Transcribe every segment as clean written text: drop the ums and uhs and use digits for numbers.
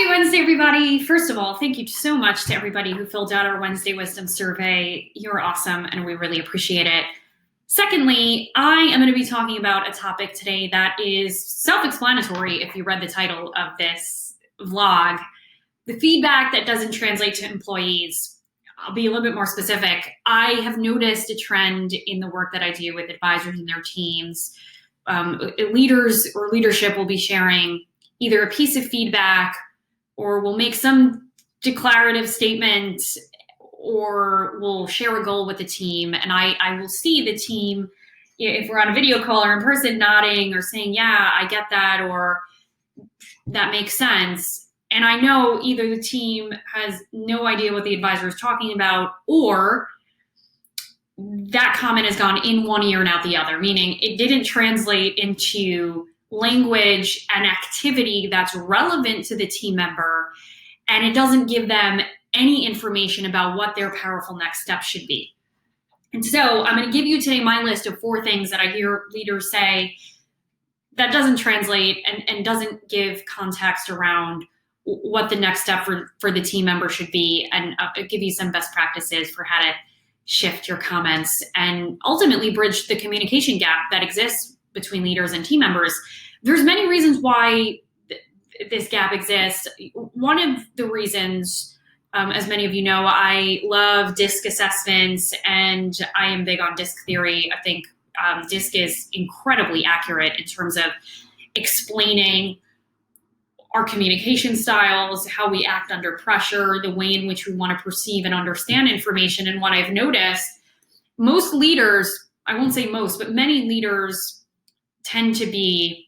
Happy Wednesday, everybody. First of all, thank you so much to everybody who filled out our Wednesday Wisdom survey. You're awesome, and we really appreciate it. Secondly, I am going to be talking about a topic today that is self-explanatory if you read the title of this vlog. The feedback that doesn't translate to employees. I'll be a little bit more specific. I have noticed a trend in the work that I do with advisors and their teams. Leaders or leadership will be sharing either a piece of feedback or will make some declarative statement or will share a goal with the team. And I will see the team, if we're on a video call or in person, nodding or saying, yeah, I get that, or that makes sense. And I know either the team has no idea what the advisor is talking about, or that comment has gone in one ear and out the other, meaning it didn't translate into language and activity that's relevant to the team member, and it doesn't give them any information about what their powerful next step should be. And so I'm going to give you today my list of 4 things that I hear leaders say that doesn't translate and doesn't give context around what the next step for the team member should be, and I'll give you some best practices for how to shift your comments and ultimately bridge the communication gap that exists between leaders and team members. There's many reasons why this gap exists. One of the reasons, as many of you know, I love DISC assessments and I am big on DISC theory. I think DISC is incredibly accurate in terms of explaining our communication styles, how we act under pressure, the way in which we want to perceive and understand information. And what I've noticed, most leaders, I won't say most, but many leaders tend to be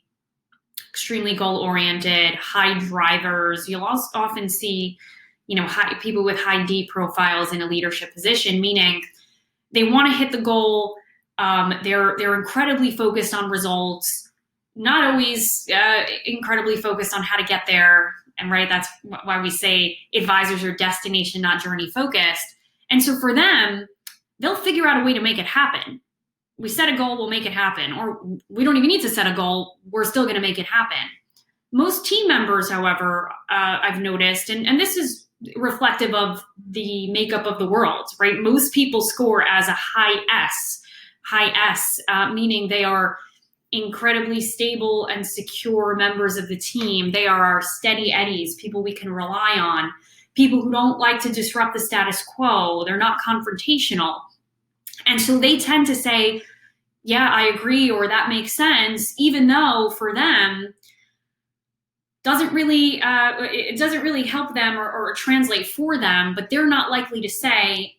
extremely goal-oriented, high drivers. You'll also often see, people with high D profiles in a leadership position, meaning they want to hit the goal. They're incredibly focused on results, not always incredibly focused on how to get there. And right, that's why we say advisors are destination, not journey focused. And so for them, they'll figure out a way to make it happen. We set a goal, we'll make it happen. Or we don't even need to set a goal, we're still going to make it happen. Most team members, however, I've noticed, and this is reflective of the makeup of the world, right? Most people score as a high S, meaning they are incredibly stable and secure members of the team. They are our steady eddies, people we can rely on, people who don't like to disrupt the status quo. They're not confrontational. And so they tend to say, yeah, I agree, or that makes sense, even though for them, it doesn't really help them or translate for them, but they're not likely to say,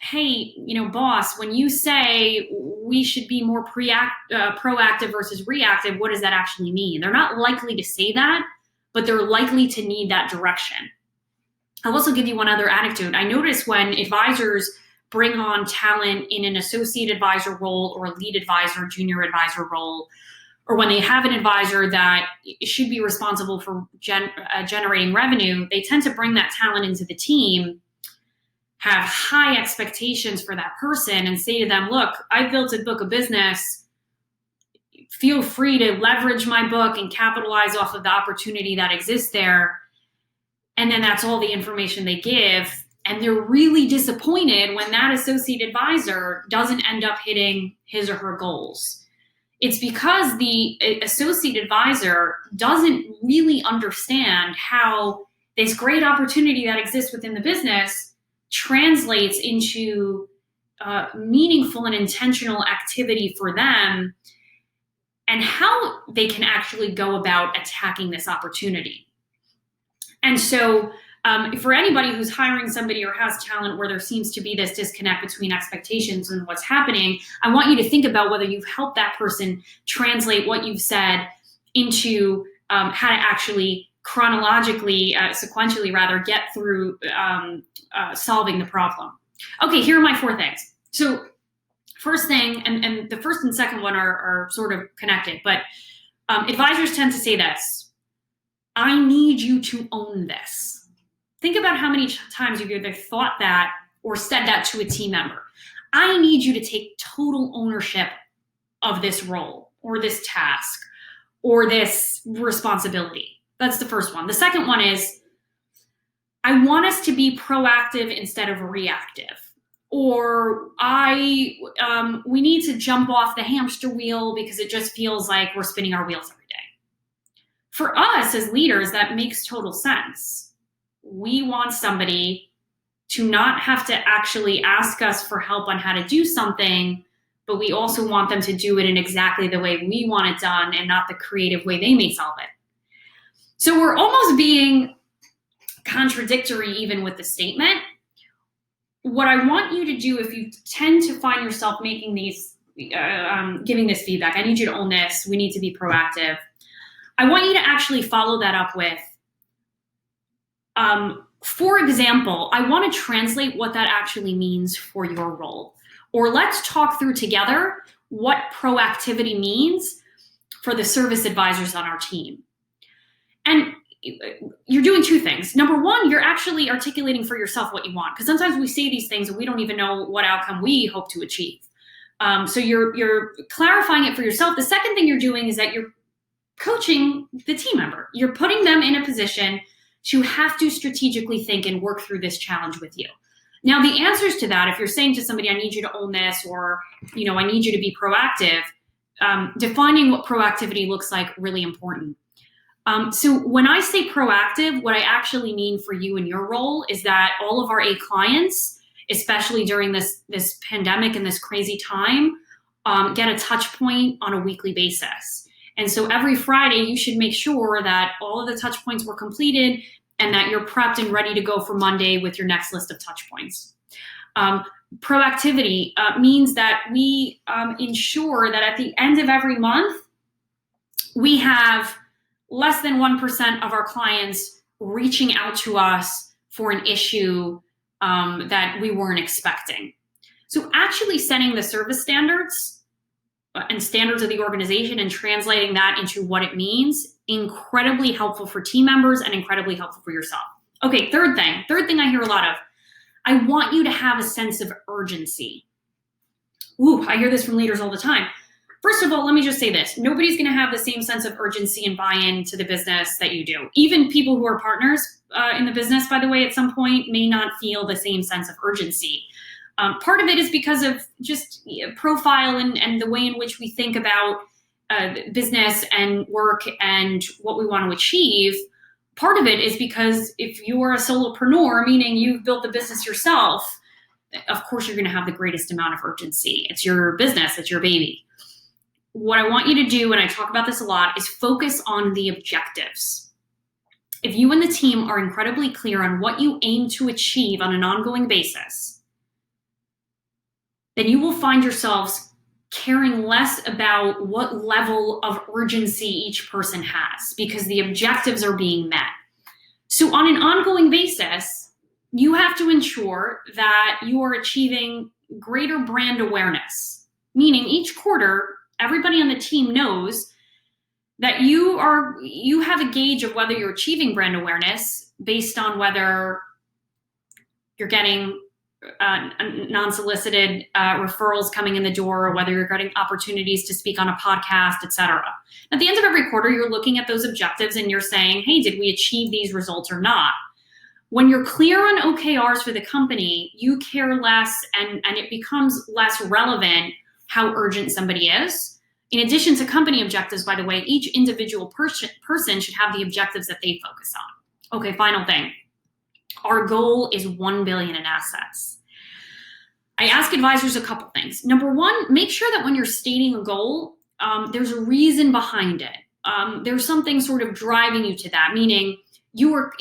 hey, boss, when you say we should be more proactive versus reactive, what does that actually mean? They're not likely to say that, but they're likely to need that direction. I'll also give you one other anecdote. I notice when advisors bring on talent in an associate advisor role or a lead advisor, junior advisor role, or when they have an advisor that should be responsible for generating revenue, they tend to bring that talent into the team, have high expectations for that person, and say to them, look, I've built a book of business. Feel free to leverage my book and capitalize off of the opportunity that exists there. And then that's all the information they give. And they're really disappointed when that associate advisor doesn't end up hitting his or her goals. It's because the associate advisor doesn't really understand how this great opportunity that exists within the business translates into meaningful and intentional activity for them and how they can actually go about attacking this opportunity. And so for anybody who's hiring somebody or has talent where there seems to be this disconnect between expectations and what's happening, I want you to think about whether you've helped that person translate what you've said into how to actually chronologically, sequentially rather, get through solving the problem. Okay, here are my 4 things. So first thing, and the first and second one are sort of connected, but advisors tend to say this: I need you to own this. Think about how many times you've either thought that or said that to a team member. I need you to take total ownership of this role or this task or this responsibility. That's the first one. The second one is, I want us to be proactive instead of reactive. Or we need to jump off the hamster wheel because it just feels like we're spinning our wheels every day. For us as leaders, that makes total sense. We want somebody to not have to actually ask us for help on how to do something, but we also want them to do it in exactly the way we want it done and not the creative way they may solve it. So we're almost being contradictory even with the statement. What I want you to do, if you tend to find yourself making these, giving this feedback, I need you to own this, we need to be proactive. I want you to actually follow that up with, for example, I want to translate what that actually means for your role. Or let's talk through together what proactivity means for the service advisors on our team. And you're doing two things. Number one, you're actually articulating for yourself what you want, because sometimes we say these things and we don't even know what outcome we hope to achieve. So you're clarifying it for yourself. The second thing you're doing is that you're coaching the team member. You're putting them in a position to have to strategically think and work through this challenge with you. Now, the answers to that, if you're saying to somebody, I need you to own this, or I need you to be proactive, defining what proactivity looks like, really important. So when I say proactive, what I actually mean for you in your role is that all of our A clients, especially during this pandemic and this crazy time, get a touch point on a weekly basis. And so every Friday, you should make sure that all of the touch points were completed and that you're prepped and ready to go for Monday with your next list of touch points. Proactivity means that we ensure that at the end of every month, we have less than 1% of our clients reaching out to us for an issue that we weren't expecting. So actually setting the service standards and standards of the organization and translating that into what it means, incredibly helpful for team members and incredibly helpful for yourself. Okay, third thing I hear a lot of, I want you to have a sense of urgency. Ooh, I hear this from leaders all the time. First of all, let me just say this. Nobody's going to have the same sense of urgency and buy-in to the business that you do. Even people who are partners in the business, by the way, at some point may not feel the same sense of urgency. Part of it is because of just profile and the way in which we think about business and work and what we want to achieve. Part of it is because if you are a solopreneur, meaning you've built the business yourself, of course you're going to have the greatest amount of urgency. It's your business, it's your baby. What I want you to do, and I talk about this a lot, is focus on the objectives. If you and the team are incredibly clear on what you aim to achieve on an ongoing basis, then you will find yourselves caring less about what level of urgency each person has, because the objectives are being met. So on an ongoing basis, you have to ensure that you are achieving greater brand awareness, meaning each quarter, everybody on the team knows that you have a gauge of whether you're achieving brand awareness based on whether you're getting non-solicited referrals coming in the door, or whether you're getting opportunities to speak on a podcast, etc. At the end of every quarter, you're looking at those objectives and you're saying, hey, did we achieve these results or not? When you're clear on OKRs for the company, you care less and it becomes less relevant how urgent somebody is. In addition to company objectives, by the way, each individual person should have the objectives that they focus on. Okay, final thing. Our goal is 1 billion in assets. I ask advisors a couple things. Number one, make sure that when you're stating a goal, there's a reason behind it. There's something sort of driving you to that, meaning you are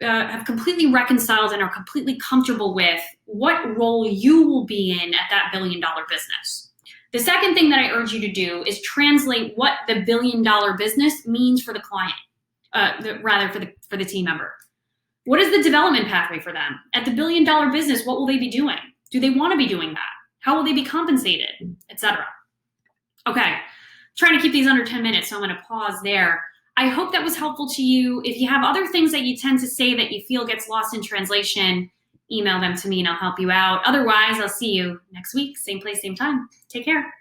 have completely reconciled and are completely comfortable with what role you will be in at that $1 billion business. The second thing that I urge you to do is translate what the $1 billion business means for the client, for the team member. What is the development pathway for them? At the $1 billion business, what will they be doing? Do they want to be doing that? How will they be compensated, etc.? Okay, trying to keep these under 10 minutes, so I'm going to pause there. I hope that was helpful to you. If you have other things that you tend to say that you feel gets lost in translation, email them to me and I'll help you out. Otherwise, I'll see you next week, same place, same time. Take care.